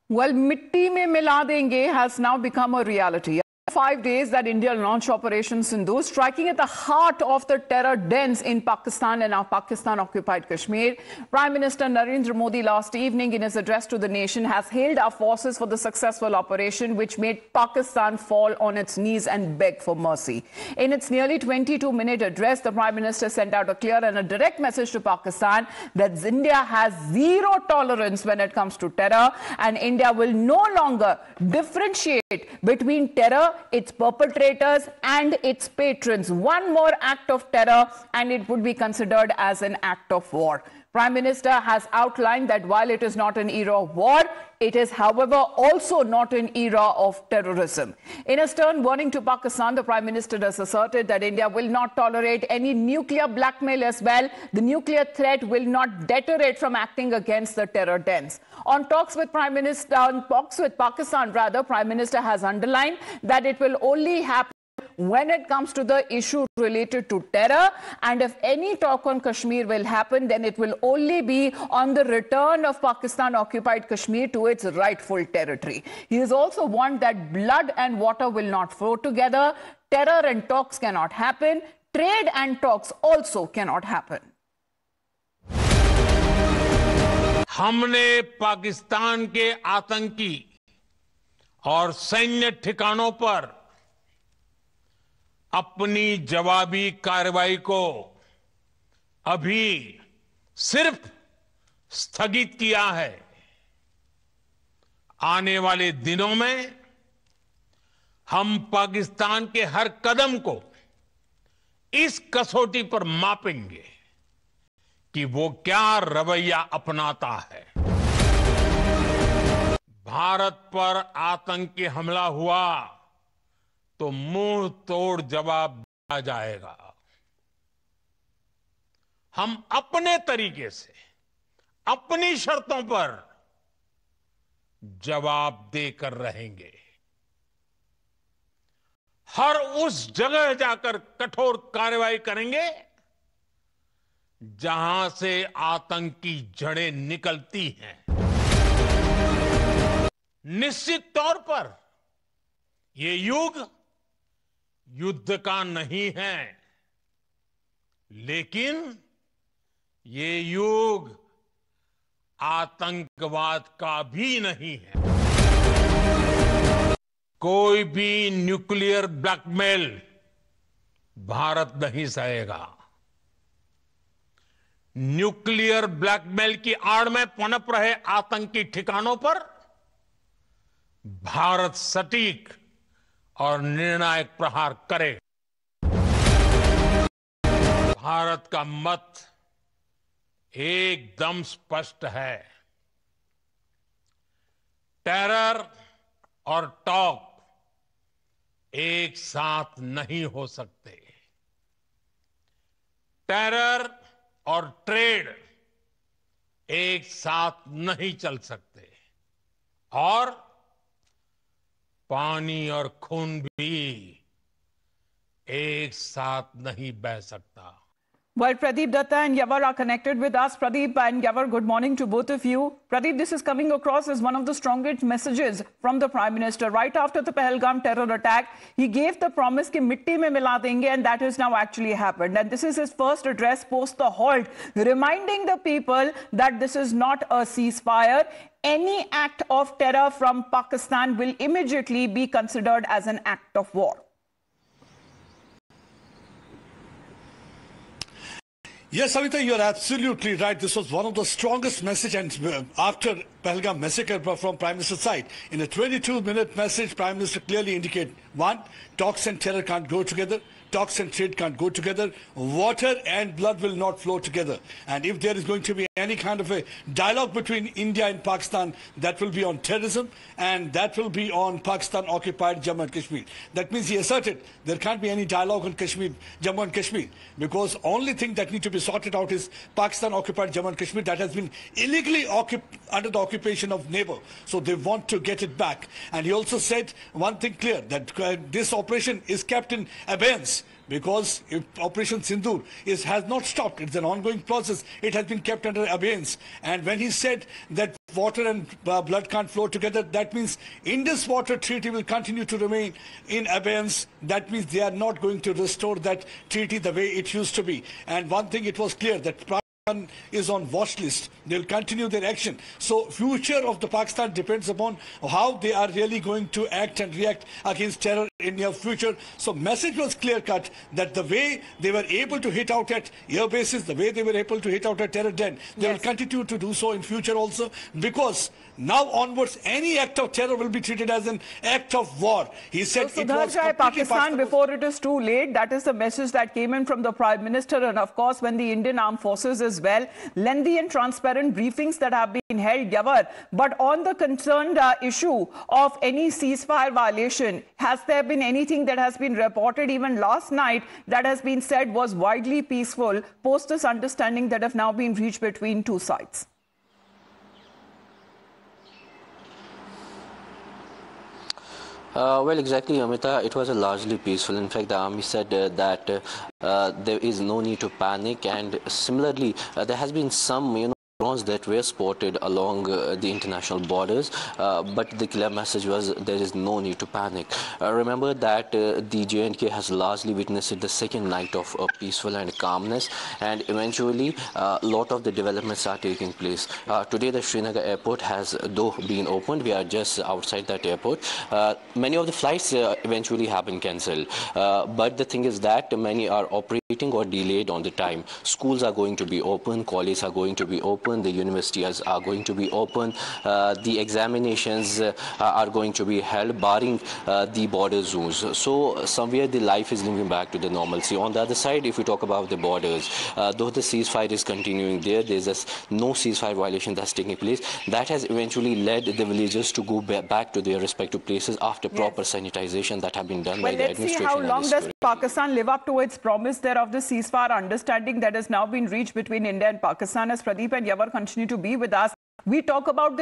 Well, Mitti mein mila denge has now become a reality. 5 days that India launched Operation Sindoor, striking at the heart of the terror dens in Pakistan and now Pakistan-occupied Kashmir. Prime Minister Narendra Modi last evening in his address to the nation has hailed our forces for the successful operation which made Pakistan fall on its knees and beg for mercy. In its nearly 22-minute address, the Prime Minister sent out a clear and a direct message to Pakistan that India has zero tolerance when it comes to terror and India will no longer differentiate between terror, its perpetrators and its patrons. One more act of terror and it would be considered as an act of war. Prime Minister has outlined that while it is not an era of war, it is, however, also not an era of terrorism. In a stern warning to Pakistan, the Prime Minister has asserted that India will not tolerate any nuclear blackmail as well. The nuclear threat will not deter it from acting against the terror dens. On talks with Pakistan, Prime Minister has underlined that it will only happen when it comes to the issue related to terror, and if any talk on Kashmir will happen, then it will only be on the return of Pakistan-occupied Kashmir to its rightful territory. He has also warned that blood and water will not flow together, terror and talks cannot happen, trade and talks also cannot happen. हमने पाकिस्तान के आतंकी और सैन्य ठिकानों पर अपनी जवाबी कार्रवाई को अभी सिर्फ स्थगित किया है। आने वाले दिनों में हम पाकिस्तान के हर कदम को इस कसौटी पर मापेंगे कि वो क्या रवैया अपनाता है। भारत पर आतंकी हमला हुआ तो मुंह तोड़ जवाब दिया जाएगा। हम अपने तरीके से अपनी शर्तों पर जवाब देकर रहेंगे। हर उस जगह जाकर कठोर कार्रवाई करेंगे जहां से आतंकी जड़ें निकलती हैं। निश्चित तौर पर ये युग युद्ध का नहीं है, लेकिन ये युग आतंकवाद का भी नहीं है। कोई भी न्यूक्लियर ब्लैकमेल भारत नहीं सहेगा। न्यूक्लियर ब्लैकमेल की आड़ में पनप रहे आतंकी ठिकानों पर भारत सटीक और निर्णायक प्रहार करेगा। भारत का मत एकदम स्पष्ट है। टेरर और टॉक एक साथ नहीं हो सकते। टेरर और ट्रेड एक साथ नहीं चल सकते और पानी और खून भी एक साथ नहीं बह सकता। Well, Pradeep Datta and Yavar are connected with us. Pradeep and Yavar, good morning to both of you. Pradeep, this is coming across as one of the strongest messages from the Prime Minister. Right after the Pahalgam terror attack, he gave the promise कि मिट्टी में मिला देंगे, and that has now actually happened. And this is his first address post the halt, reminding the people that this is not a ceasefire. Any act of terror from Pakistan will immediately be considered as an act of war. Yes, Savita, you're absolutely right. This was one of the strongest messages after Pahalgam massacre from Prime Minister's side. In a 22-minute message, Prime Minister clearly indicated, one, talks and terror can't go together. Talks and trade can't go together. Water and blood will not flow together. And if there is going to be any kind of a dialogue between India and Pakistan, that will be on terrorism and that will be on Pakistan-occupied Jammu and Kashmir. That means he asserted there can't be any dialogue on Kashmir, Jammu and Kashmir, because only thing that need to be sorted out is Pakistan-occupied Jammu and Kashmir that has been illegally under the occupation of neighbor. So they want to get it back. And he also said one thing clear, that this operation is kept in abeyance. Because if Operation Sindoor has not stopped, it's an ongoing process, it has been kept under abeyance. And when he said that water and blood can't flow together. That means Indus Water Treaty will continue to remain in abeyance. That means they are not going to restore that treaty the way it used to be. And one thing, it was clear that Pakistan is on watch list. They'll continue their action. So future of the Pakistan depends upon how they are really going to act and react against terror in near future. So message was clear cut that the way they were able to hit out at air bases, the way they were able to hit out at terror den, they will continue to do so in future also, because now onwards any act of terror will be treated as an act of war. He said so it was Pakistan before it is too late. That is the message that came in from the Prime Minister, and of course when the Indian Armed Forces as well. Lengthy and transparent briefings that have been held, Yawar. But on the concerned issue of any ceasefire violation, has there been anything that has been reported even last night that has been said was widely peaceful post this understanding that have now been reached between two sides? Well, exactly, Amita. It was a largely peaceful. In fact, the army said that there is no need to panic, and similarly, there has been some, drones that were spotted along the international borders, but the clear message was there is no need to panic. Remember that the J&K has largely witnessed the second night of peaceful and calmness, and eventually a lot of the developments are taking place. Today the Srinagar airport has though been opened. We are just outside that airport. Many of the flights eventually have been cancelled, but the thing is that many are operating or delayed on the time. Schools are going to be open, colleges are going to be open, the universities are going to be open, the examinations are going to be held, barring the border zones. So somewhere the life is moving back to the normalcy. On the other side, if we talk about the borders, though the ceasefire is continuing there's no ceasefire violation that's taking place. That has eventually led the villagers to go back to their respective places after proper sanitization that have been done by the administration. Let's see how long does Pakistan live up to its promise there of the ceasefire understanding that has now been reached between India and Pakistan. As Pradeep and Yawar continue to be with us, we talk about the